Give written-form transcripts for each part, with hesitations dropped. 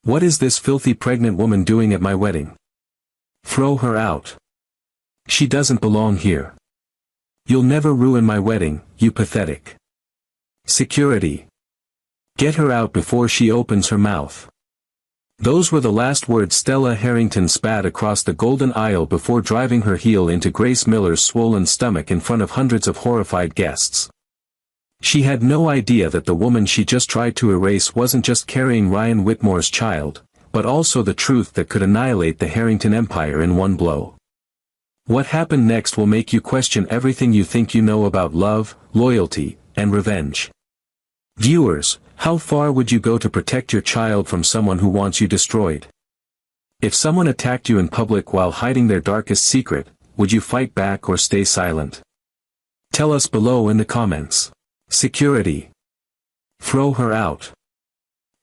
What is this filthy pregnant woman doing at my wedding? Throw her out. She doesn't belong here. You'll never ruin my wedding, you pathetic. Security. Get her out before she opens her mouth. Those were the last words Stella Harrington spat across the golden aisle before driving her heel into Grace Miller's swollen stomach in front of hundreds of horrified guests. She had no idea that the woman she just tried to erase wasn't just carrying Ryan Whitmore's child, but also the truth that could annihilate the Harrington empire in one blow. What happened next will make you question everything you think you know about love, loyalty, and revenge. Viewers, how far would you go to protect your child from someone who wants you destroyed? If someone attacked you in public while hiding their darkest secret, would you fight back or stay silent? Tell us below in the comments. Security. Throw her out.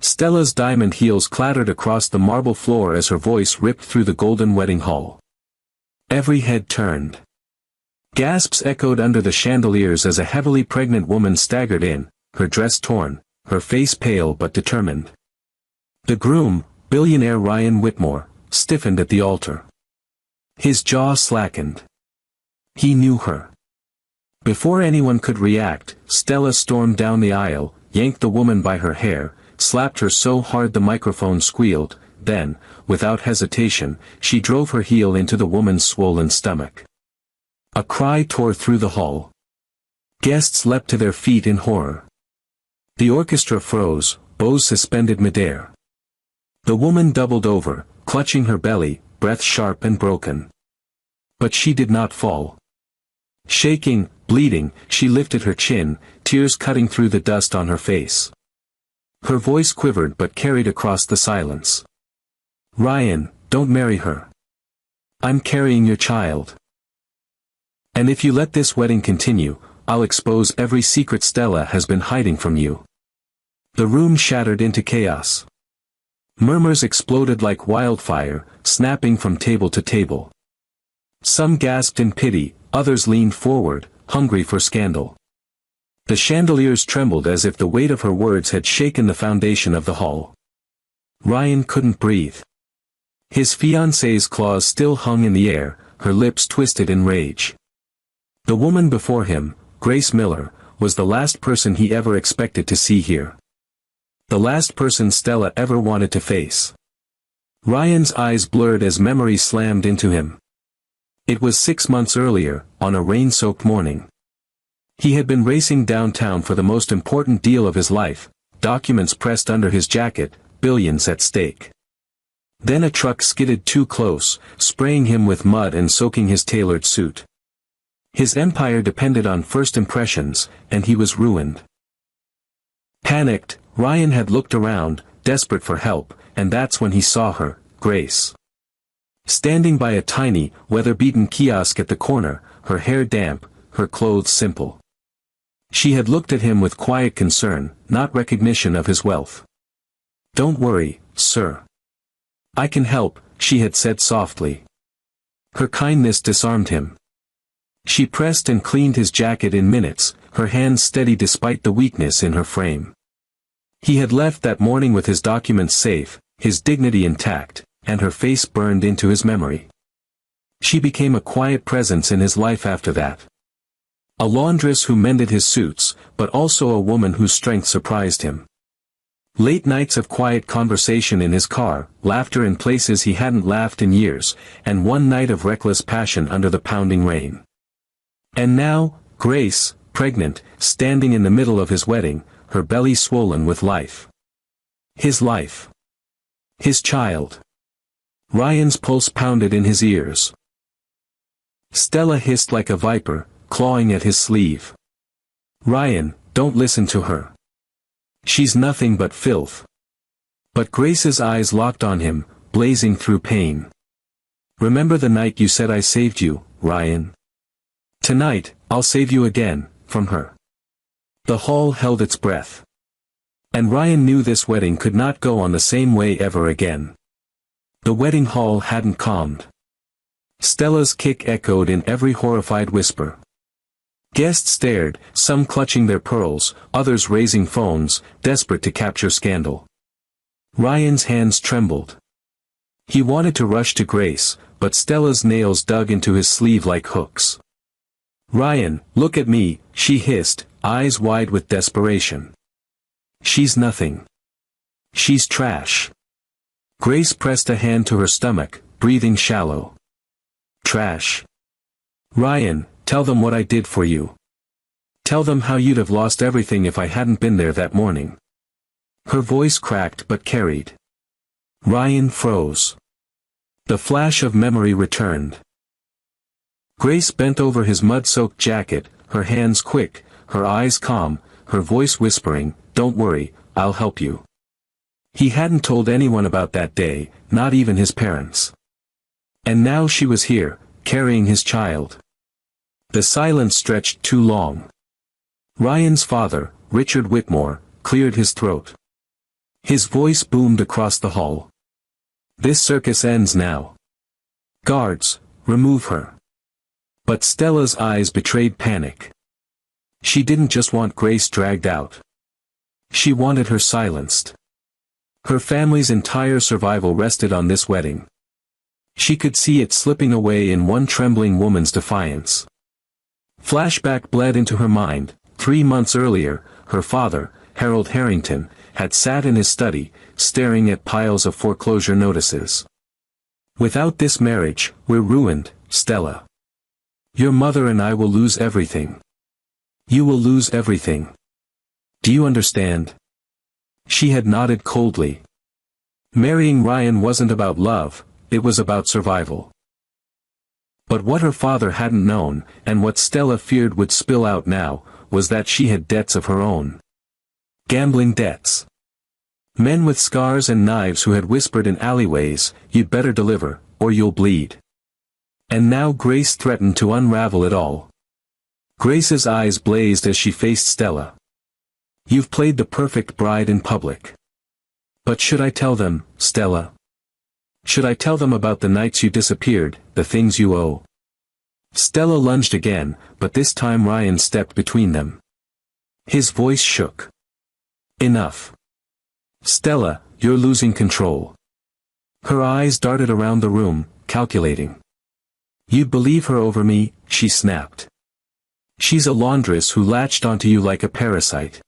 Stella's diamond heels clattered across the marble floor as her voice ripped through the golden wedding hall. Every head turned. Gasps echoed under the chandeliers as a heavily pregnant woman staggered in, her dress torn, her face pale but determined. The groom, billionaire Ryan Whitmore, stiffened at the altar. His jaw slackened. He knew her. Before anyone could react, Stella stormed down the aisle, yanked the woman by her hair, slapped her so hard the microphone squealed, then, without hesitation, she drove her heel into the woman's swollen stomach. A cry tore through the hall. Guests leapt to their feet in horror. The orchestra froze, bows suspended midair. The woman doubled over, clutching her belly, breath sharp and broken. But she did not fall. Shaking, bleeding, she lifted her chin, tears cutting through the dust on her face. Her voice quivered but carried across the silence. Ryan, don't marry her. I'm carrying your child. And if you let this wedding continue, I'll expose every secret Stella has been hiding from you. The room shattered into chaos. Murmurs exploded like wildfire, snapping from table to table. Some gasped in pity, others leaned forward, hungry for scandal. The chandeliers trembled as if the weight of her words had shaken the foundation of the hall. Ryan couldn't breathe. His fiancée's claws still hung in the air, her lips twisted in rage. The woman before him, Grace Miller, was the last person he ever expected to see here. The last person Stella ever wanted to face. Ryan's eyes blurred as memory slammed into him. It was 6 months earlier, on a rain-soaked morning. He had been racing downtown for the most important deal of his life, documents pressed under his jacket, billions at stake. Then a truck skidded too close, spraying him with mud and soaking his tailored suit. His empire depended on first impressions, and he was ruined. Panicked, Ryan had looked around, desperate for help, and that's when he saw her, Grace. Standing by a tiny, weather-beaten kiosk at the corner, her hair damp, her clothes simple. She had looked at him with quiet concern, not recognition of his wealth. "Don't worry, sir. I can help," she had said softly. Her kindness disarmed him. She pressed and cleaned his jacket in minutes, her hands steady despite the weakness in her frame. He had left that morning with his documents safe, his dignity intact, and her face burned into his memory. She became a quiet presence in his life after that. A laundress who mended his suits, but also a woman whose strength surprised him. Late nights of quiet conversation in his car, laughter in places he hadn't laughed in years, and one night of reckless passion under the pounding rain. And now, Grace, pregnant, standing in the middle of his wedding, her belly swollen with life. His life. His child. Ryan's pulse pounded in his ears. Stella hissed like a viper, clawing at his sleeve. "Ryan, don't listen to her. She's nothing but filth." But Grace's eyes locked on him, blazing through pain. "Remember the night you said I saved you, Ryan? Tonight, I'll save you again, from her." The hall held its breath. And Ryan knew this wedding could not go on the same way ever again. The wedding hall hadn't calmed. Stella's kick echoed in every horrified whisper. Guests stared, some clutching their pearls, others raising phones, desperate to capture scandal. Ryan's hands trembled. He wanted to rush to Grace, but Stella's nails dug into his sleeve like hooks. "Ryan, look at me," she hissed, eyes wide with desperation. "She's nothing. She's trash." Grace pressed a hand to her stomach, breathing shallow. "Trash? Ryan, tell them what I did for you. Tell them how you'd have lost everything if I hadn't been there that morning." Her voice cracked but carried. Ryan froze. The flash of memory returned. Grace bent over his mud-soaked jacket, her hands quick, her eyes calm, her voice whispering, "Don't worry, I'll help you." He hadn't told anyone about that day, not even his parents. And now she was here, carrying his child. The silence stretched too long. Ryan's father, Richard Whitmore, cleared his throat. His voice boomed across the hall. "This circus ends now. Guards, remove her." But Stella's eyes betrayed panic. She didn't just want Grace dragged out. She wanted her silenced. Her family's entire survival rested on this wedding. She could see it slipping away in one trembling woman's defiance. Flashback bled into her mind. 3 months earlier, her father, Harold Harrington, had sat in his study, staring at piles of foreclosure notices. "Without this marriage, we're ruined, Stella. Your mother and I will lose everything. You will lose everything. Do you understand?" She had nodded coldly. Marrying Ryan wasn't about love, it was about survival. But what her father hadn't known, and what Stella feared would spill out now, was that she had debts of her own. Gambling debts. Men with scars and knives who had whispered in alleyways, "You'd better deliver, or you'll bleed." And now Grace threatened to unravel it all. Grace's eyes blazed as she faced Stella. "You've played the perfect bride in public. But should I tell them, Stella? Should I tell them about the nights you disappeared, the things you owe?" Stella lunged again, but this time Ryan stepped between them. His voice shook. "Enough. Stella, you're losing control." Her eyes darted around the room, calculating. "You'd believe her over me," she snapped. "She's a laundress who latched onto you like a parasite."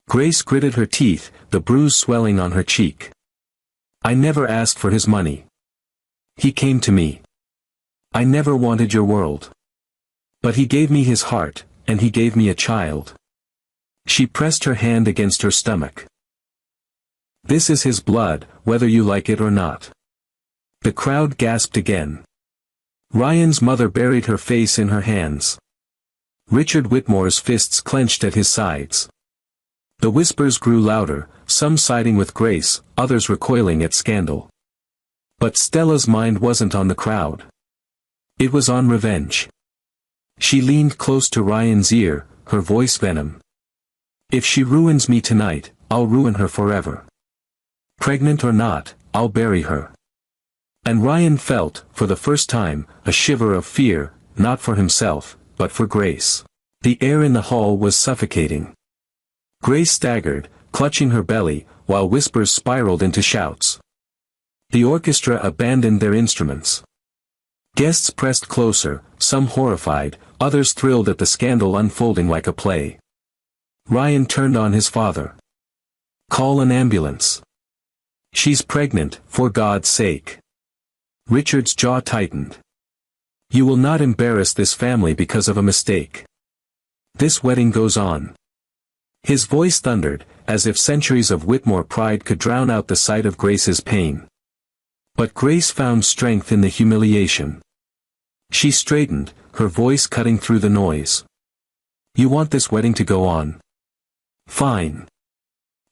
Grace gritted her teeth, the bruise swelling on her cheek. "I never asked for his money. He came to me. I never wanted your world. But he gave me his heart, and he gave me a child." She pressed her hand against her stomach. "This is his blood, whether you like it or not." The crowd gasped again. Ryan's mother buried her face in her hands. Richard Whitmore's fists clenched at his sides. The whispers grew louder, some siding with Grace, others recoiling at scandal. But Stella's mind wasn't on the crowd. It was on revenge. She leaned close to Ryan's ear, her voice venom. "If she ruins me tonight, I'll ruin her forever. Pregnant or not, I'll bury her." And Ryan felt, for the first time, a shiver of fear, not for himself, but for Grace. The air in the hall was suffocating. Grace staggered, clutching her belly, while whispers spiraled into shouts. The orchestra abandoned their instruments. Guests pressed closer, some horrified, others thrilled at the scandal unfolding like a play. Ryan turned on his father. "Call an ambulance. She's pregnant, for God's sake." Richard's jaw tightened. "You will not embarrass this family because of a mistake. This wedding goes on." His voice thundered, as if centuries of Whitmore pride could drown out the sight of Grace's pain. But Grace found strength in the humiliation. She straightened, her voice cutting through the noise. "You want this wedding to go on? Fine.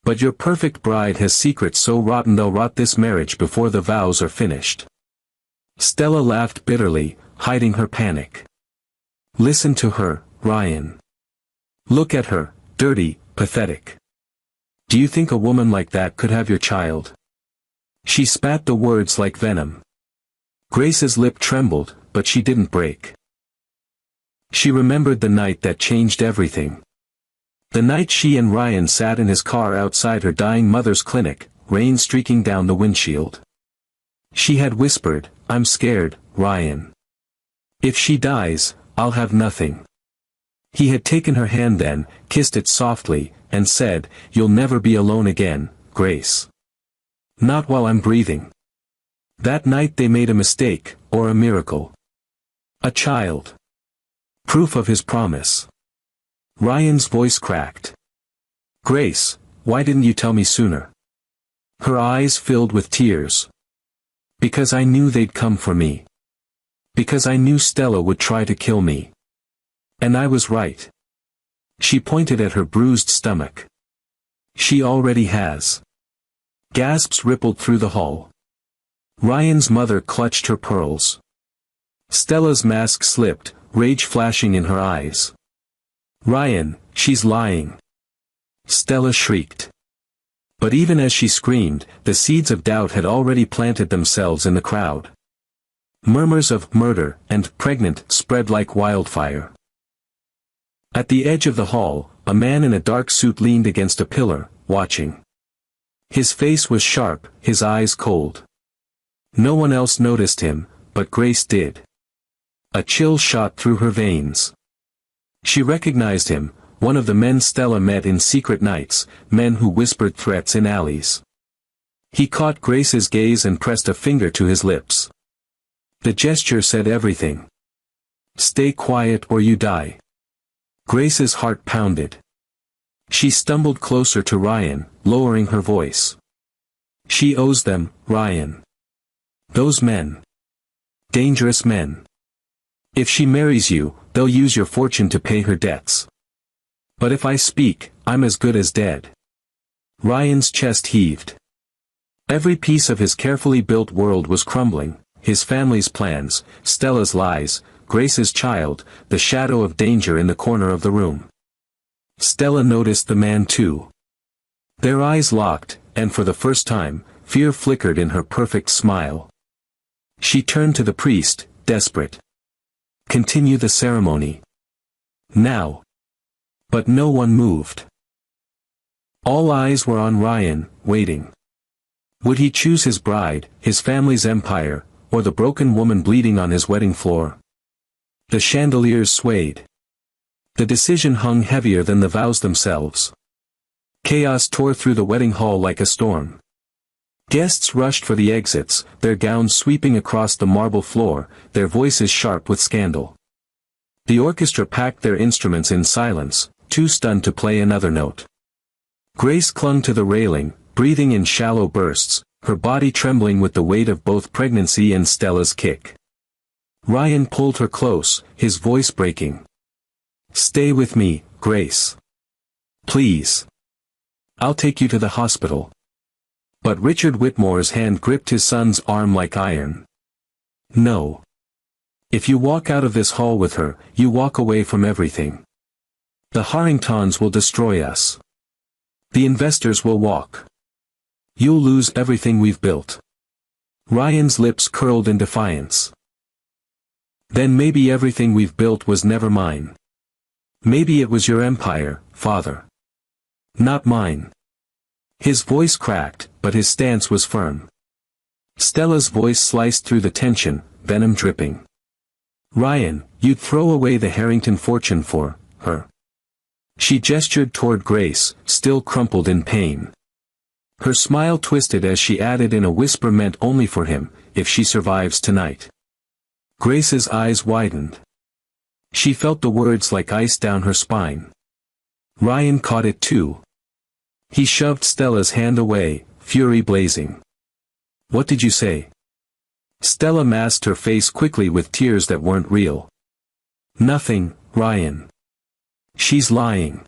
But your perfect bride has secrets so rotten they'll rot this marriage before the vows are finished." Stella laughed bitterly, hiding her panic. "Listen to her, Ryan. Look at her, dirty, pathetic. Do you think a woman like that could have your child?" She spat the words like venom. Grace's lip trembled, but she didn't break. She remembered the night that changed everything. The night she and Ryan sat in his car outside her dying mother's clinic, rain streaking down the windshield. She had whispered, "I'm scared, Ryan. If she dies, I'll have nothing." He had taken her hand then, kissed it softly, and said, "You'll never be alone again, Grace. Not while I'm breathing." That night they made a mistake, or a miracle. A child. Proof of his promise. Ryan's voice cracked. "Grace, why didn't you tell me sooner?" Her eyes filled with tears. "Because I knew they'd come for me. Because I knew Stella would try to kill me. And I was right." She pointed at her bruised stomach. "She already has." Gasps rippled through the hall. Ryan's mother clutched her pearls. Stella's mask slipped, rage flashing in her eyes. "Ryan, she's lying!" Stella shrieked. But even as she screamed, the seeds of doubt had already planted themselves in the crowd. Murmurs of "murder" and "pregnant" spread like wildfire. At the edge of the hall, a man in a dark suit leaned against a pillar, watching. His face was sharp, his eyes cold. No one else noticed him, but Grace did. A chill shot through her veins. She recognized him, one of the men Stella met in secret nights, men who whispered threats in alleys. He caught Grace's gaze and pressed a finger to his lips. The gesture said everything. "Stay quiet or you die." Grace's heart pounded. She stumbled closer to Ryan, lowering her voice. "She owes them, Ryan. Those men. Dangerous men. If she marries you, they'll use your fortune to pay her debts. But if I speak, I'm as good as dead." Ryan's chest heaved. Every piece of his carefully built world was crumbling, his family's plans, Stella's lies, Grace's child, the shadow of danger in the corner of the room. Stella noticed the man too. Their eyes locked, and for the first time, fear flickered in her perfect smile. She turned to the priest, desperate. "Continue the ceremony. Now." But no one moved. All eyes were on Ryan, waiting. Would he choose his bride, his family's empire, or the broken woman bleeding on his wedding floor? The chandeliers swayed. The decision hung heavier than the vows themselves. Chaos tore through the wedding hall like a storm. Guests rushed for the exits, their gowns sweeping across the marble floor, their voices sharp with scandal. The orchestra packed their instruments in silence, too stunned to play another note. Grace clung to the railing, breathing in shallow bursts, her body trembling with the weight of both pregnancy and Stella's kick. Ryan pulled her close, his voice breaking. "Stay with me, Grace. Please. I'll take you to the hospital." But Richard Whitmore's hand gripped his son's arm like iron. "No. If you walk out of this hall with her, you walk away from everything. The Harringtons will destroy us. The investors will walk. You'll lose everything we've built." Ryan's lips curled in defiance. "Then maybe everything we've built was never mine. Maybe it was your empire, Father. Not mine." His voice cracked, but his stance was firm. Stella's voice sliced through the tension, venom dripping. "Ryan, you'd throw away the Harrington fortune for her." She gestured toward Grace, still crumpled in pain. Her smile twisted as she added in a whisper meant only for him, "If she survives tonight." Grace's eyes widened. She felt the words like ice down her spine. Ryan caught it too. He shoved Stella's hand away, fury blazing. "What did you say?" Stella masked her face quickly with tears that weren't real. "Nothing, Ryan. She's lying.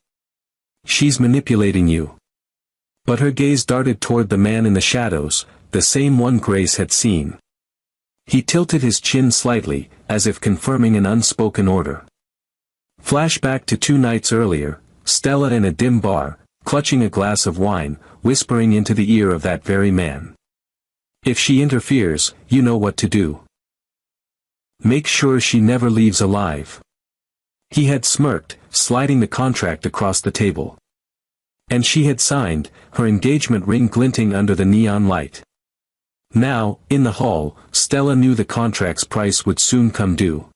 She's manipulating you." But her gaze darted toward the man in the shadows, the same one Grace had seen. He tilted his chin slightly, as if confirming an unspoken order. Flashback to 2 nights earlier, Stella in a dim bar, clutching a glass of wine, whispering into the ear of that very man. "If she interferes, you know what to do. Make sure she never leaves alive." He had smirked, sliding the contract across the table. And she had signed, her engagement ring glinting under the neon light. Now, in the hall, Stella knew the contract's price would soon come due.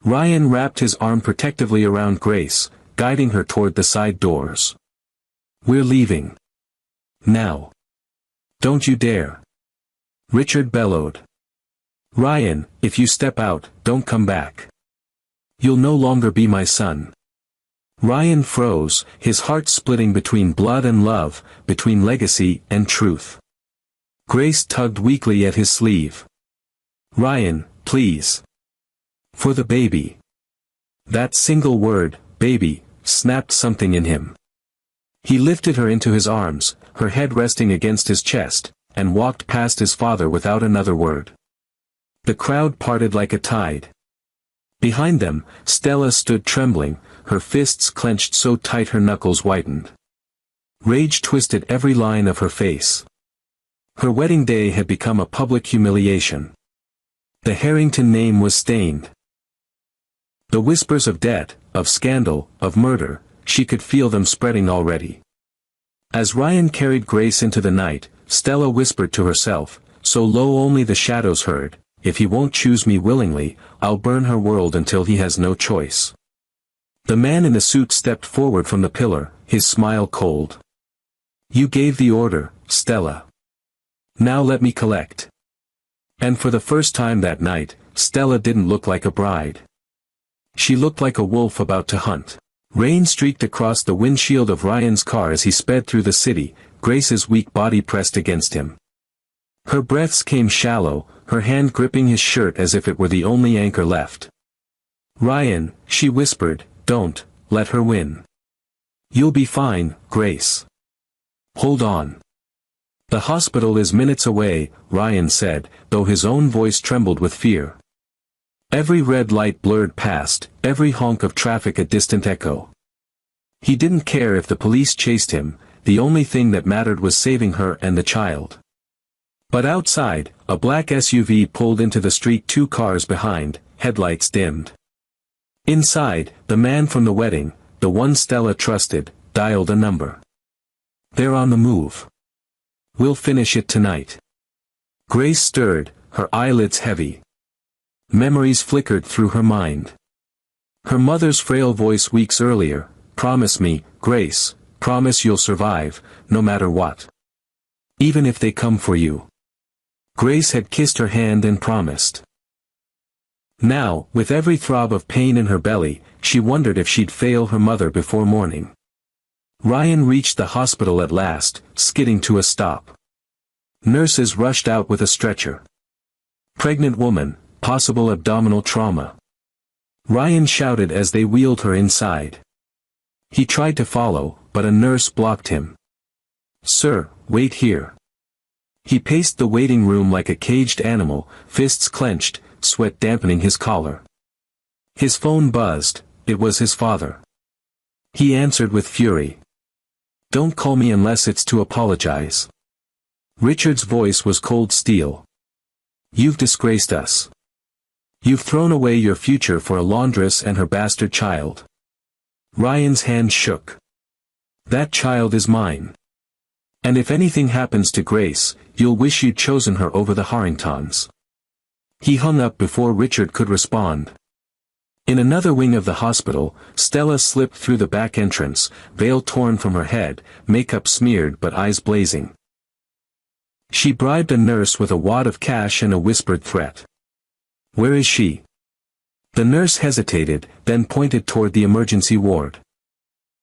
Ryan wrapped his arm protectively around Grace, guiding her toward the side doors. "We're leaving. Now. Don't you dare." Richard bellowed. "Ryan, if you step out, don't come back. You'll no longer be my son." Ryan froze, his heart splitting between blood and love, between legacy and truth. Grace tugged weakly at his sleeve. "Ryan, please. For the baby." That single word, baby, snapped something in him. He lifted her into his arms, her head resting against his chest, and walked past his father without another word. The crowd parted like a tide. Behind them, Stella stood trembling, her fists clenched so tight her knuckles whitened. Rage twisted every line of her face. Her wedding day had become a public humiliation. The Harrington name was stained. The whispers of debt, of scandal, of murder, she could feel them spreading already. As Ryan carried Grace into the night, Stella whispered to herself, so low only the shadows heard, "If he won't choose me willingly, I'll burn her world until he has no choice." The man in the suit stepped forward from the pillar, his smile cold. "You gave the order, Stella. Now let me collect." And for the first time that night, Stella didn't look like a bride. She looked like a wolf about to hunt. Rain streaked across the windshield of Ryan's car as he sped through the city, Grace's weak body pressed against him. Her breaths came shallow, her hand gripping his shirt as if it were the only anchor left. "Ryan," she whispered, "don't let her win. You'll be fine, Grace. Hold on." "The hospital is minutes away," Ryan said, though his own voice trembled with fear. Every red light blurred past, every honk of traffic a distant echo. He didn't care if the police chased him, the only thing that mattered was saving her and the child. But outside, a black SUV pulled into the street, 2 cars behind, headlights dimmed. Inside, the man from the wedding, the one Stella trusted, dialed a number. "They're on the move. We'll finish it tonight." Grace stirred, her eyelids heavy. Memories flickered through her mind. Her mother's frail voice weeks earlier, "Promise me, Grace, promise you'll survive, no matter what. Even if they come for you." Grace had kissed her hand and promised. Now, with every throb of pain in her belly, she wondered if she'd fail her mother before morning. Ryan reached the hospital at last, skidding to a stop. Nurses rushed out with a stretcher. "Pregnant woman, possible abdominal trauma." Ryan shouted as they wheeled her inside. He tried to follow, but a nurse blocked him. "Sir, wait here." He paced the waiting room like a caged animal, fists clenched, sweat dampening his collar. His phone buzzed, it was his father. He answered with fury. "Don't call me unless it's to apologize." Richard's voice was cold steel. "You've disgraced us. You've thrown away your future for a laundress and her bastard child." Ryan's hand shook. "That child is mine. And if anything happens to Grace, you'll wish you'd chosen her over the Harringtons." He hung up before Richard could respond. In another wing of the hospital, Stella slipped through the back entrance, veil torn from her head, makeup smeared but eyes blazing. She bribed a nurse with a wad of cash and a whispered threat. "Where is she?" The nurse hesitated, then pointed toward the emergency ward.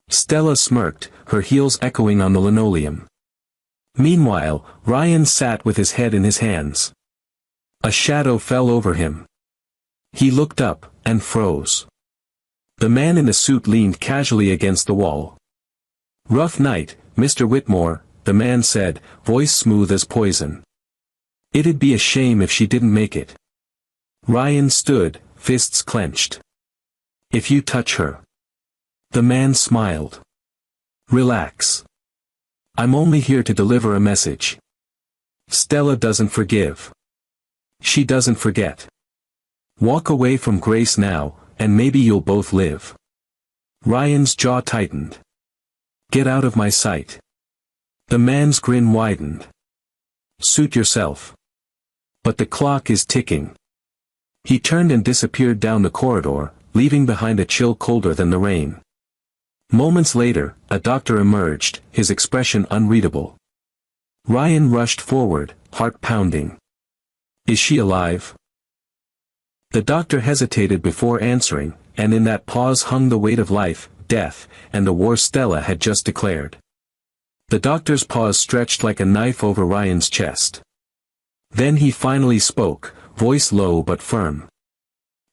Stella smirked, her heels echoing on the linoleum. Meanwhile, Ryan sat with his head in his hands. A shadow fell over him. He looked up, and froze. The man in the suit leaned casually against the wall. "Rough night, Mr. Whitmore," the man said, voice smooth as poison. "It'd be a shame if she didn't make it." Ryan stood, fists clenched. "If you touch her." The man smiled. "Relax. I'm only here to deliver a message. Stella doesn't forgive. She doesn't forget. Walk away from Grace now, and maybe you'll both live." Ryan's jaw tightened. Get out of my sight. The man's grin widened. Suit yourself. But the clock is ticking. He turned and disappeared down the corridor, leaving behind a chill colder than the rain. Moments later, a doctor emerged, his expression unreadable. Ryan rushed forward, heart pounding. Is she alive? The doctor hesitated before answering, and in that pause hung the weight of life, death, and the war Stella had just declared. The doctor's pause stretched like a knife over Ryan's chest. Then he finally spoke, voice low but firm.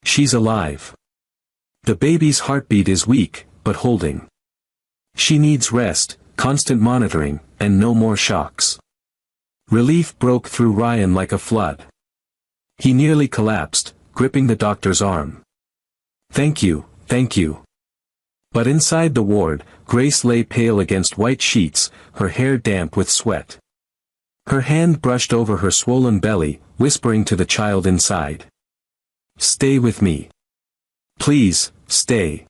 She's alive. The baby's heartbeat is weak, but holding. She needs rest, constant monitoring, and no more shocks. Relief broke through Ryan like a flood. He nearly collapsed, gripping the doctor's arm. Thank you, thank you. But inside the ward, Grace lay pale against white sheets, her hair damp with sweat. Her hand brushed over her swollen belly, whispering to the child inside. Stay with me. Please, stay.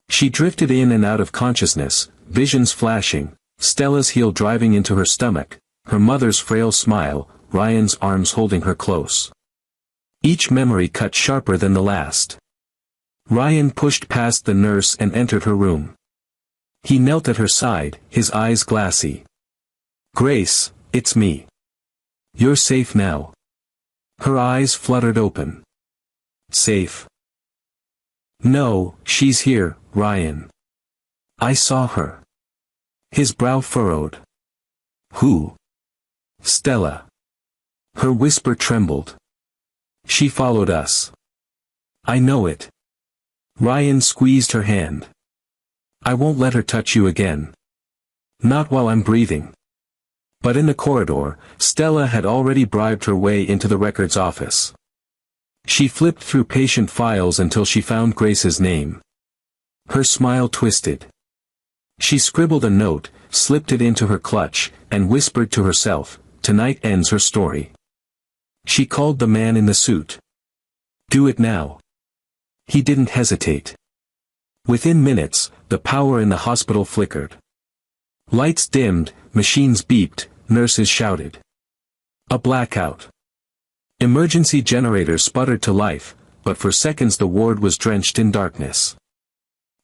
She drifted in and out of consciousness, visions flashing, Stella's heel driving into her stomach, her mother's frail smile, Ryan's arms holding her close. Each memory cut sharper than the last. Ryan pushed past the nurse and entered her room. He knelt at her side, his eyes glassy. Grace, it's me. You're safe now. Her eyes fluttered open. Safe? No, she's here, Ryan. I saw her. His brow furrowed. Who? Stella. Her whisper trembled. She followed us. I know it. Ryan squeezed her hand. I won't let her touch you again. Not while I'm breathing. But in the corridor, Stella had already bribed her way into the records office. She flipped through patient files until she found Grace's name. Her smile twisted. She scribbled a note, slipped it into her clutch, and whispered to herself, tonight ends her story. She called the man in the suit. Do it now. He didn't hesitate. Within minutes, the power in the hospital flickered. Lights dimmed, machines beeped, nurses shouted. A blackout. Emergency generators sputtered to life, but for seconds the ward was drenched in darkness.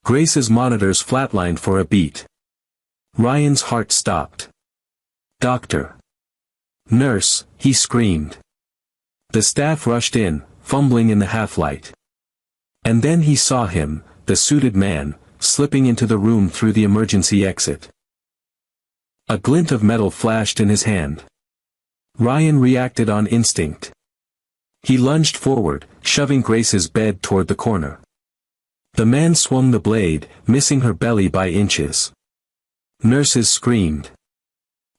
Grace's monitors flatlined for a beat. Ryan's heart stopped. Doctor. Nurse, he screamed. The staff rushed in, fumbling in the half-light. And then he saw him, the suited man, slipping into the room through the emergency exit. A glint of metal flashed in his hand. Ryan reacted on instinct. He lunged forward, shoving Grace's bed toward the corner. The man swung the blade, missing her belly by inches. Nurses screamed.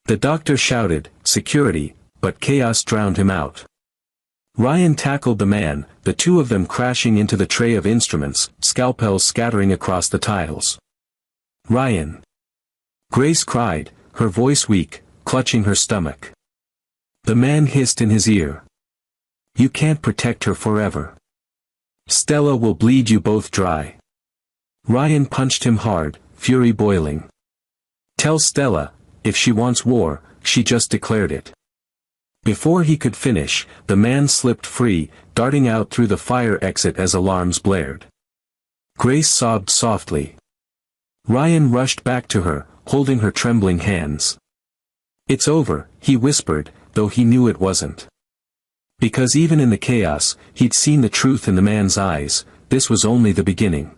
The doctor shouted, security, but chaos drowned him out. Ryan tackled the man, the two of them crashing into the tray of instruments, scalpels scattering across the tiles. Ryan. Grace cried, her voice weak, clutching her stomach. The man hissed in his ear. You can't protect her forever. Stella will bleed you both dry. Ryan punched him hard, fury boiling. Tell Stella, if she wants war, she just declared it. Before he could finish, the man slipped free, darting out through the fire exit as alarms blared. Grace sobbed softly. Ryan rushed back to her, holding her trembling hands. It's over, he whispered, though he knew it wasn't. Because even in the chaos, he'd seen the truth in the man's eyes, this was only the beginning.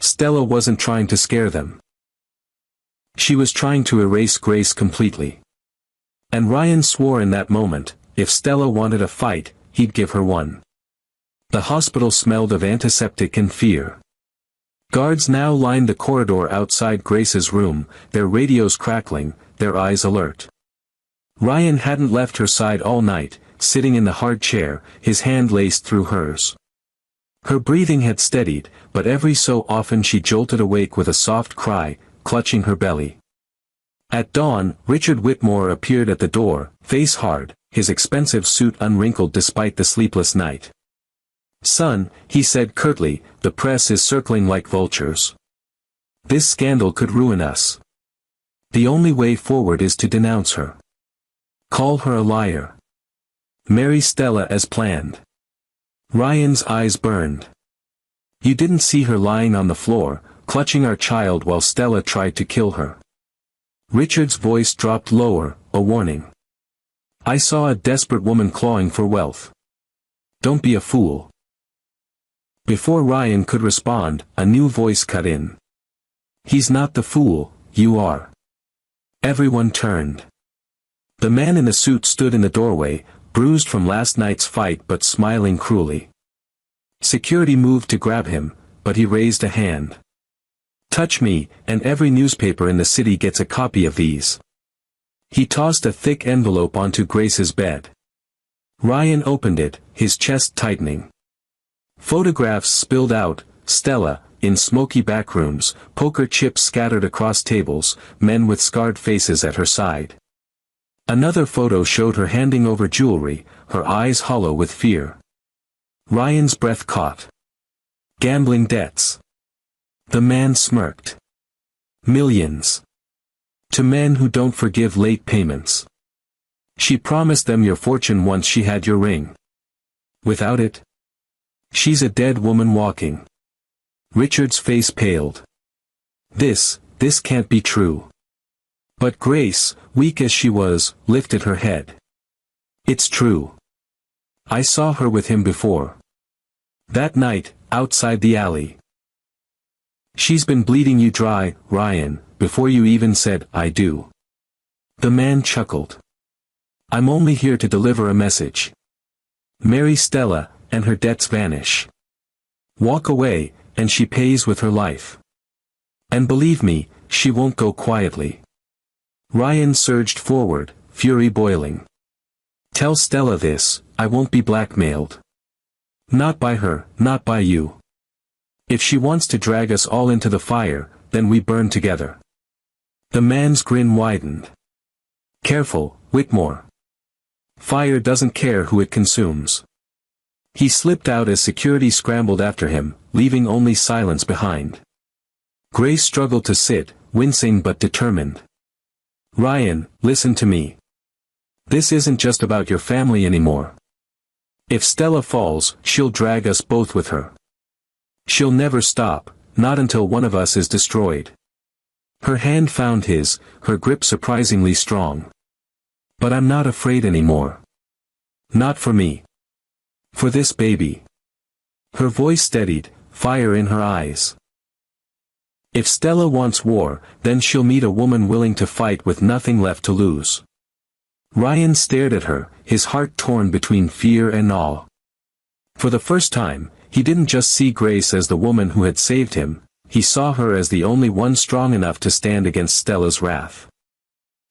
Stella wasn't trying to scare them. She was trying to erase Grace completely. And Ryan swore in that moment, if Stella wanted a fight, he'd give her one. The hospital smelled of antiseptic and fear. Guards now lined the corridor outside Grace's room, their radios crackling, their eyes alert. Ryan hadn't left her side all night, sitting in the hard chair, his hand laced through hers. Her breathing had steadied, but every so often she jolted awake with a soft cry, clutching her belly. At dawn, Richard Whitmore appeared at the door, face hard, his expensive suit unwrinkled despite the sleepless night. Son, he said curtly, the press is circling like vultures. This scandal could ruin us. The only way forward is to denounce her. Call her a liar. Marry Stella as planned. Ryan's eyes burned. You didn't see her lying on the floor, clutching our child while Stella tried to kill her. Richard's voice dropped lower, a warning. I saw a desperate woman clawing for wealth. Don't be a fool. Before Ryan could respond, a new voice cut in. He's not the fool, you are. Everyone turned. The man in the suit stood in the doorway, bruised from last night's fight but smiling cruelly. Security moved to grab him, but he raised a hand. Touch me, and every newspaper in the city gets a copy of these. He tossed a thick envelope onto Grace's bed. Ryan opened it, his chest tightening. Photographs spilled out, Stella, in smoky backrooms, poker chips scattered across tables, men with scarred faces at her side. Another photo showed her handing over jewelry, her eyes hollow with fear. Ryan's breath caught. Gambling debts. The man smirked. Millions. To men who don't forgive late payments. She promised them your fortune once she had your ring. Without it? She's a dead woman walking. Richard's face paled. This can't be true. But Grace, weak as she was, lifted her head. It's true. I saw her with him before. That night, outside the alley. She's been bleeding you dry, Ryan, before you even said, I do. The man chuckled. I'm only here to deliver a message. Marry Stella, and her debts vanish. Walk away, and she pays with her life. And believe me, she won't go quietly. Ryan surged forward, fury boiling. Tell Stella this, I won't be blackmailed. Not by her, not by you. If she wants to drag us all into the fire, then we burn together. The man's grin widened. Careful, Whitmore. Fire doesn't care who it consumes. He slipped out as security scrambled after him, leaving only silence behind. Grace struggled to sit, wincing but determined. Ryan, listen to me. This isn't just about your family anymore. If Stella falls, she'll drag us both with her. She'll never stop, not until one of us is destroyed. Her hand found his, her grip surprisingly strong. But I'm not afraid anymore. Not for me. For this baby. Her voice steadied, fire in her eyes. If Stella wants war, then she'll meet a woman willing to fight with nothing left to lose. Ryan stared at her, his heart torn between fear and awe. For the first time, he didn't just see Grace as the woman who had saved him, he saw her as the only one strong enough to stand against Stella's wrath.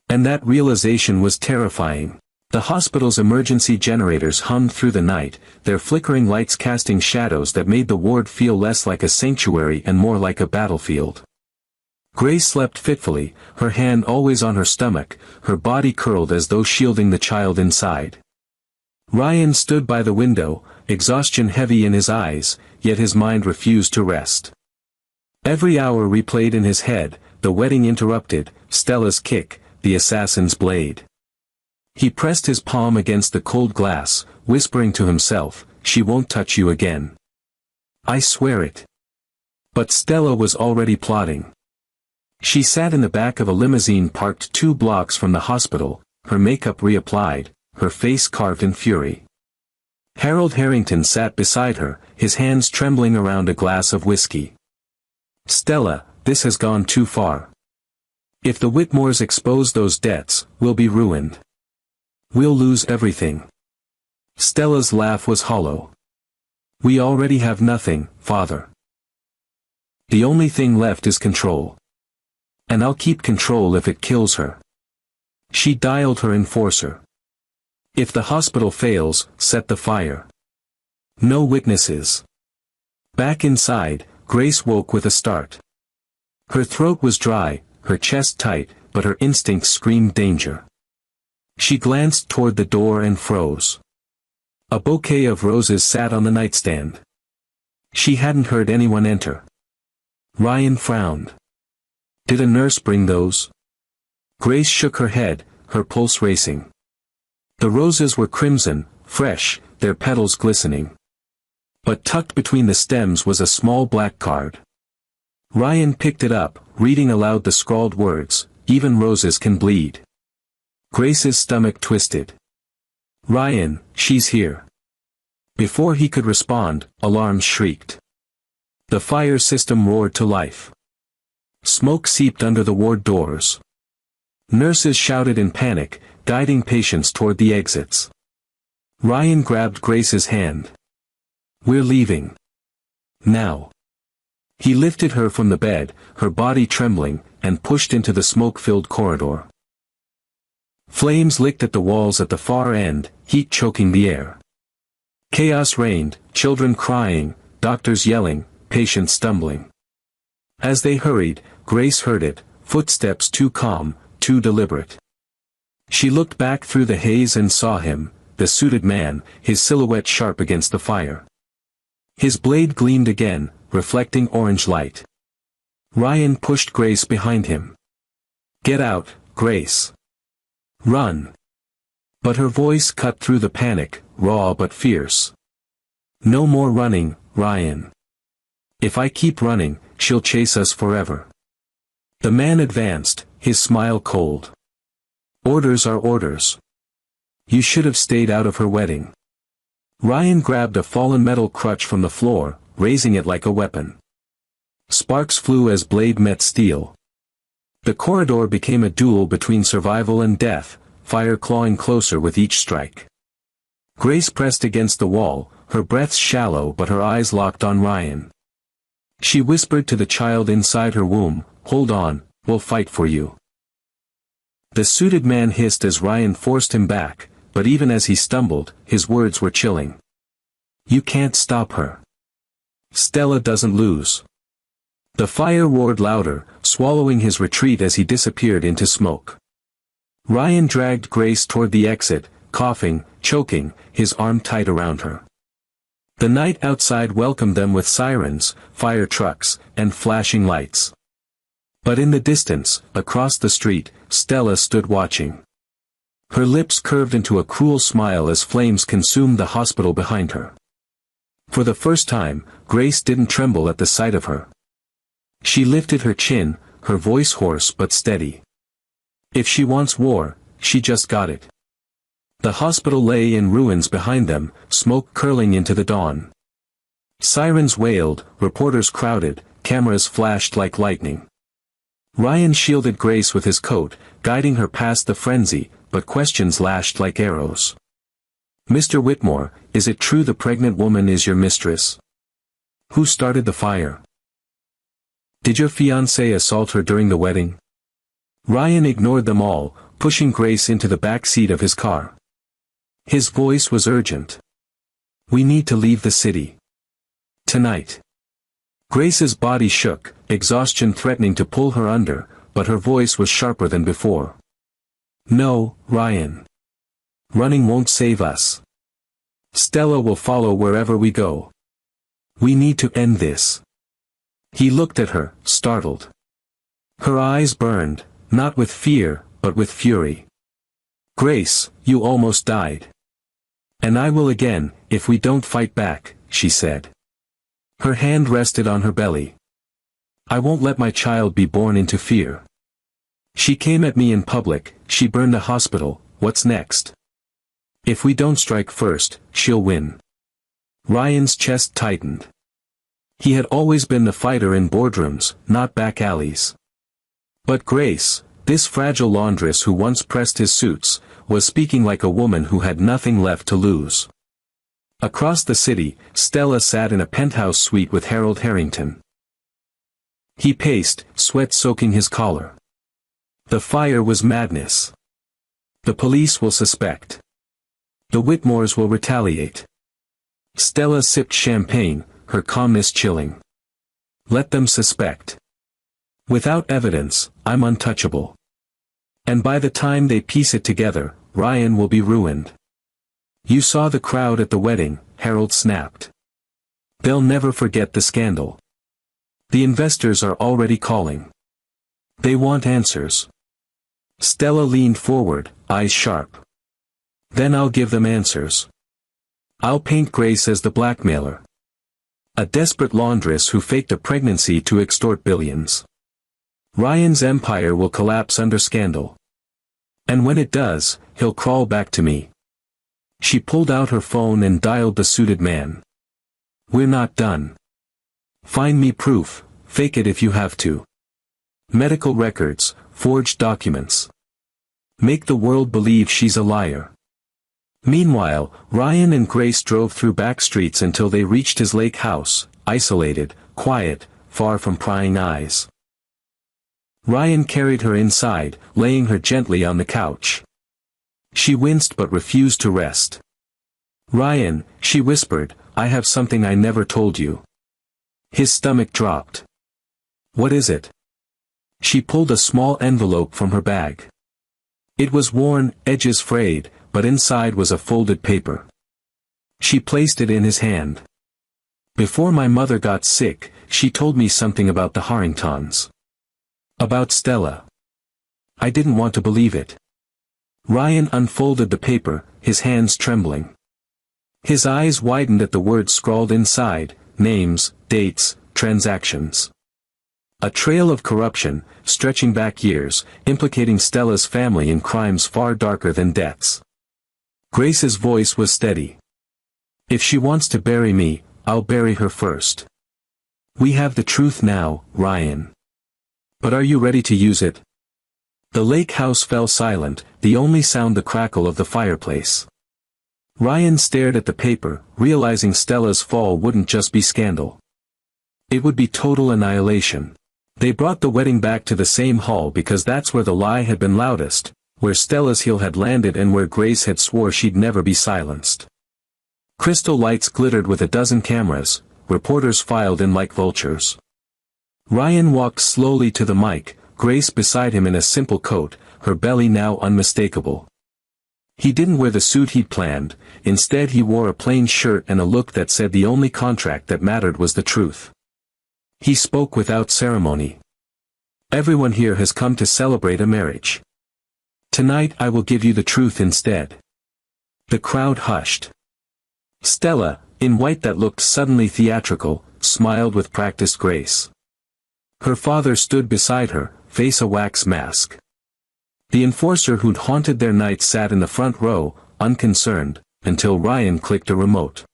And that realization was terrifying. The hospital's emergency generators hummed through the night, their flickering lights casting shadows that made the ward feel less like a sanctuary and more like a battlefield. Grace slept fitfully, her hand always on her stomach, her body curled as though shielding the child inside. Ryan stood by the window, exhaustion heavy in his eyes, yet his mind refused to rest. Every hour replayed in his head, the wedding interrupted, Stella's kick, the assassin's blade. He pressed his palm against the cold glass, whispering to himself, she won't touch you again. I swear it. But Stella was already plotting. She sat in the back of a limousine parked 2 blocks from the hospital, her makeup reapplied, her face carved in fury. Harold Harrington sat beside her, his hands trembling around a glass of whiskey. Stella, this has gone too far. If the Whitmores expose those debts, we'll be ruined. We'll lose everything. Stella's laugh was hollow. We already have nothing, Father. The only thing left is control. And I'll keep control if it kills her. She dialed her enforcer. If the hospital fails, set the fire. No witnesses. Back inside, Grace woke with a start. Her throat was dry, her chest tight, but her instincts screamed danger. She glanced toward the door and froze. A bouquet of roses sat on the nightstand. She hadn't heard anyone enter. Ryan frowned. Did a nurse bring those? Grace shook her head, her pulse racing. The roses were crimson, fresh, their petals glistening. But tucked between the stems was a small black card. Ryan picked it up, reading aloud the scrawled words, "Even roses can bleed." Grace's stomach twisted. "Ryan, she's here." Before he could respond, alarms shrieked. The fire system roared to life. Smoke seeped under the ward doors. Nurses shouted in panic, guiding patients toward the exits. Ryan grabbed Grace's hand. "We're leaving. Now." He lifted her from the bed, her body trembling, and pushed into the smoke-filled corridor. Flames licked at the walls at the far end, heat choking the air. Chaos reigned, children crying, doctors yelling, patients stumbling. As they hurried, Grace heard it, footsteps too calm, too deliberate. She looked back through the haze and saw him, the suited man, his silhouette sharp against the fire. His blade gleamed again, reflecting orange light. Ryan pushed Grace behind him. "Get out, Grace. Run." But her voice cut through the panic, raw but fierce. "No more running, Ryan. If I keep running, she'll chase us forever." The man advanced, his smile cold. "Orders are orders. You should have stayed out of her wedding." Ryan grabbed a fallen metal crutch from the floor, raising it like a weapon. Sparks flew as blade met steel. The corridor became a duel between survival and death, fire clawing closer with each strike. Grace pressed against the wall, her breath shallow but her eyes locked on Ryan. She whispered to the child inside her womb, "Hold on, we'll fight for you." The suited man hissed as Ryan forced him back, but even as he stumbled, his words were chilling. "You can't stop her. Stella doesn't lose." The fire roared louder, swallowing his retreat as he disappeared into smoke. Ryan dragged Grace toward the exit, coughing, choking, his arm tight around her. The night outside welcomed them with sirens, fire trucks, and flashing lights. But in the distance, across the street, Stella stood watching. Her lips curved into a cruel smile as flames consumed the hospital behind her. For the first time, Grace didn't tremble at the sight of her. She lifted her chin, her voice hoarse but steady. If she wants war, she just got it. The hospital lay in ruins behind them, smoke curling into the dawn. Sirens wailed, reporters crowded, cameras flashed like lightning. Ryan shielded Grace with his coat, guiding her past the frenzy, but questions lashed like arrows. "Mr. Whitmore, is it true the pregnant woman is your mistress? Who started the fire? Did your fiancé assault her during the wedding?" Ryan ignored them all, pushing Grace into the back seat of his car. His voice was urgent. "We need to leave the city. Tonight." Grace's body shook, exhaustion threatening to pull her under, but her voice was sharper than before. "No, Ryan. Running won't save us. Stella will follow wherever we go. We need to end this." He looked at her, startled. Her eyes burned, not with fear, but with fury. "Grace, you almost died. And I will again, if we don't fight back," she said. Her hand rested on her belly. "I won't let my child be born into fear. She came at me in public, she burned the hospital, what's next? If we don't strike first, she'll win." Ryan's chest tightened. He had always been the fighter in boardrooms, not back alleys. But Grace, this fragile laundress who once pressed his suits, was speaking like a woman who had nothing left to lose. Across the city, Stella sat in a penthouse suite with Harold Harrington. He paced, sweat soaking his collar. The fire was madness. The police will suspect. The Whitmores will retaliate. Stella sipped champagne, her calmness chilling. Let them suspect. Without evidence, I'm untouchable. And by the time they piece it together, Ryan will be ruined. You saw the crowd at the wedding, Harold snapped. They'll never forget the scandal. The investors are already calling. They want answers. Stella leaned forward, eyes sharp. Then I'll give them answers. I'll paint Grace as the blackmailer. A desperate laundress who faked a pregnancy to extort billions. Ryan's empire will collapse under scandal. And when it does, he'll crawl back to me. She pulled out her phone and dialed the suited man. We're not done. Find me proof, fake it if you have to. Medical records, forged documents. Make the world believe she's a liar. Meanwhile, Ryan and Grace drove through back streets until they reached his lake house, isolated, quiet, far from prying eyes. Ryan carried her inside, laying her gently on the couch. She winced but refused to rest. Ryan, she whispered, I have something I never told you. His stomach dropped. What is it? She pulled a small envelope from her bag. It was worn, edges frayed, but inside was a folded paper. She placed it in his hand. Before my mother got sick, she told me something about the Harringtons. About Stella. I didn't want to believe it. Ryan unfolded the paper, his hands trembling. His eyes widened at the words scrawled inside, names, dates, transactions. A trail of corruption, stretching back years, implicating Stella's family in crimes far darker than deaths. Grace's voice was steady. If she wants to bury me, I'll bury her first. We have the truth now, Ryan. But are you ready to use it? The lake house fell silent, the only sound the crackle of the fireplace. Ryan stared at the paper, realizing Stella's fall wouldn't just be scandal. It would be total annihilation. They brought the wedding back to the same hall because that's where the lie had been loudest, where Stella's heel had landed and where Grace had swore she'd never be silenced. Crystal lights glittered with a dozen cameras, reporters filed in like vultures. Ryan walked slowly to the mic, Grace beside him in a simple coat, her belly now unmistakable. He didn't wear the suit he'd planned, instead he wore a plain shirt and a look that said the only contract that mattered was the truth. He spoke without ceremony. Everyone here has come to celebrate a marriage. Tonight I will give you the truth instead. The crowd hushed. Stella, in white that looked suddenly theatrical, smiled with practiced grace. Her father stood beside her, face a wax mask. The enforcer who'd haunted their nights sat in the front row, unconcerned, until Ryan clicked a remote.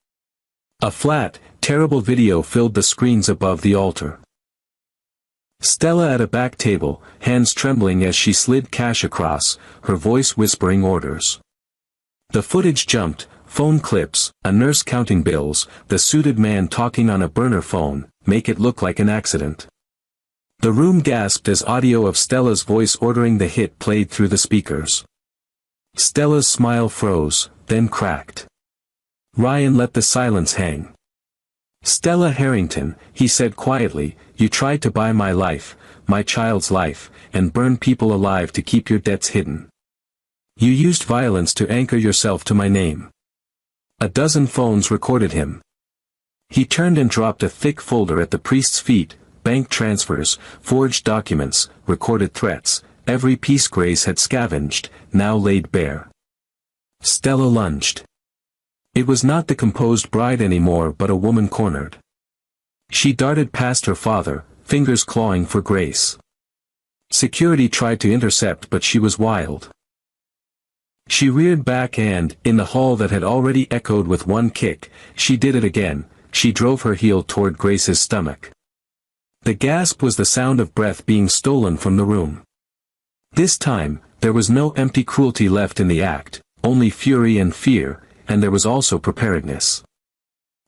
A flat, terrible video filled the screens above the altar. Stella at a back table, hands trembling as she slid cash across, her voice whispering orders. The footage jumped, phone clips, a nurse counting bills, the suited man talking on a burner phone, make it look like an accident. The room gasped as audio of Stella's voice ordering the hit played through the speakers. Stella's smile froze, then cracked. Ryan let the silence hang. Stella Harrington, he said quietly, you tried to buy my life, my child's life, and burn people alive to keep your debts hidden. You used violence to anchor yourself to my name. A dozen phones recorded him. He turned and dropped a thick folder at the priest's feet, bank transfers, forged documents, recorded threats, every piece Grace had scavenged, now laid bare. Stella lunged. It was not the composed bride anymore but a woman cornered. She darted past her father, fingers clawing for Grace. Security tried to intercept but she was wild. She reared back and, in the hall that had already echoed with one kick, she did it again, she drove her heel toward Grace's stomach. The gasp was the sound of breath being stolen from the room. This time, there was no empty cruelty left in the act, only fury and fear, and there was also preparedness.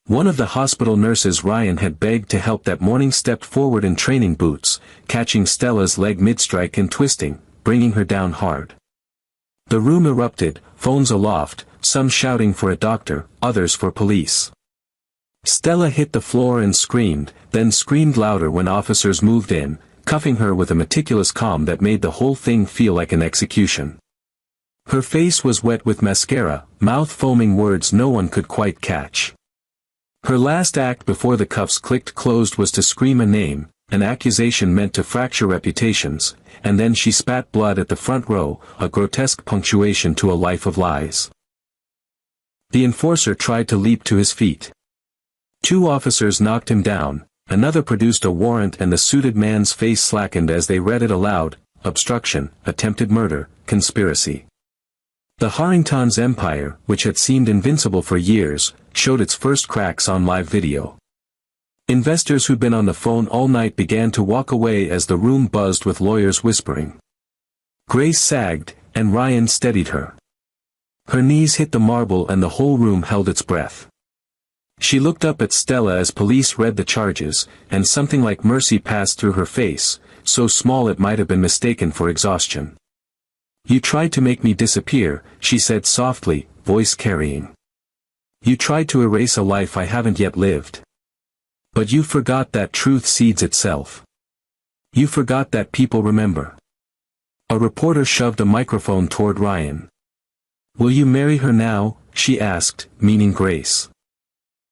One of the hospital nurses Ryan had begged to help that morning stepped forward in training boots, catching Stella's leg mid-strike and twisting, bringing her down hard. The room erupted, phones aloft, some shouting for a doctor, others for police. Stella hit the floor and screamed, then screamed louder when officers moved in, cuffing her with a meticulous calm that made the whole thing feel like an execution. Her face was wet with mascara, mouth foaming words no one could quite catch. Her last act before the cuffs clicked closed was to scream a name, an accusation meant to fracture reputations, and then she spat blood at the front row, a grotesque punctuation to a life of lies. The enforcer tried to leap to his feet. 2 officers knocked him down, another produced a warrant, and the suited man's face slackened as they read it aloud: obstruction, attempted murder, conspiracy. The Harrington's empire, which had seemed invincible for years, showed its first cracks on live video. Investors who'd been on the phone all night began to walk away as the room buzzed with lawyers whispering. Grace sagged, and Ryan steadied her. Her knees hit the marble and the whole room held its breath. She looked up at Stella as police read the charges, and something like mercy passed through her face, so small it might have been mistaken for exhaustion. "You tried to make me disappear," she said softly, voice carrying. "You tried to erase a life I haven't yet lived. But you forgot that truth seeds itself. You forgot that people remember." A reporter shoved a microphone toward Ryan. "Will you marry her now?" she asked, meaning Grace.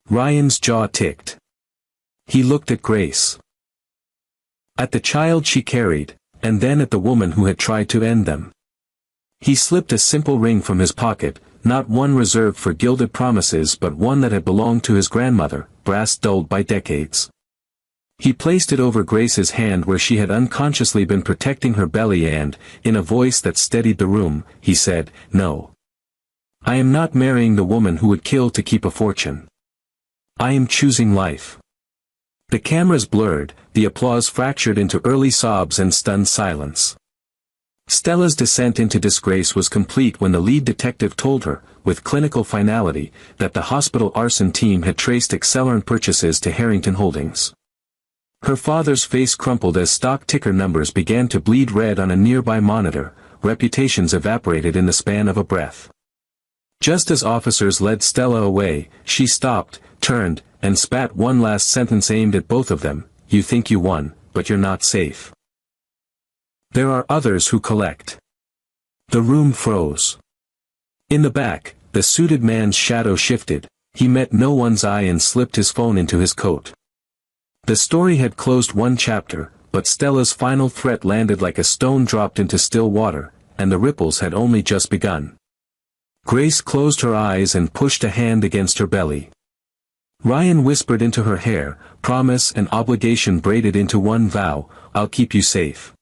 Ryan's jaw ticked. He looked at Grace. At the child she carried, and then at the woman who had tried to end them. He slipped a simple ring from his pocket, not one reserved for gilded promises but one that had belonged to his grandmother, brass dulled by decades. He placed it over Grace's hand where she had unconsciously been protecting her belly and, in a voice that steadied the room, he said, "No. I am not marrying the woman who would kill to keep a fortune. I am choosing life." The cameras blurred, the applause fractured into early sobs and stunned silence. Stella's descent into disgrace was complete when the lead detective told her, with clinical finality, that the hospital arson team had traced Accelerant purchases to Harrington Holdings. Her father's face crumpled as stock ticker numbers began to bleed red on a nearby monitor. Reputations evaporated in the span of a breath. Just as officers led Stella away, she stopped, turned, and spat one last sentence aimed at both of them: "You think you won, but you're not safe. There are others who collect." The room froze. In the back, the suited man's shadow shifted. He met no one's eye and slipped his phone into his coat. The story had closed one chapter, but Stella's final threat landed like a stone dropped into still water, and the ripples had only just begun. Grace closed her eyes and pushed a hand against her belly. Ryan whispered into her hair, promise and obligation braided into one vow: "I'll keep you safe.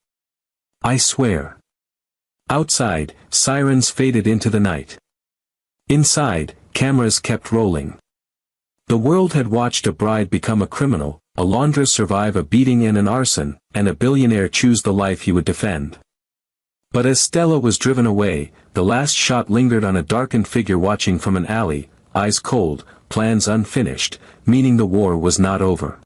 I swear." Outside, sirens faded into the night. Inside, cameras kept rolling. The world had watched a bride become a criminal, a laundress survive a beating and an arson, and a billionaire choose the life he would defend. But as Stella was driven away, the last shot lingered on a darkened figure watching from an alley, eyes cold, plans unfinished, meaning the war was not over.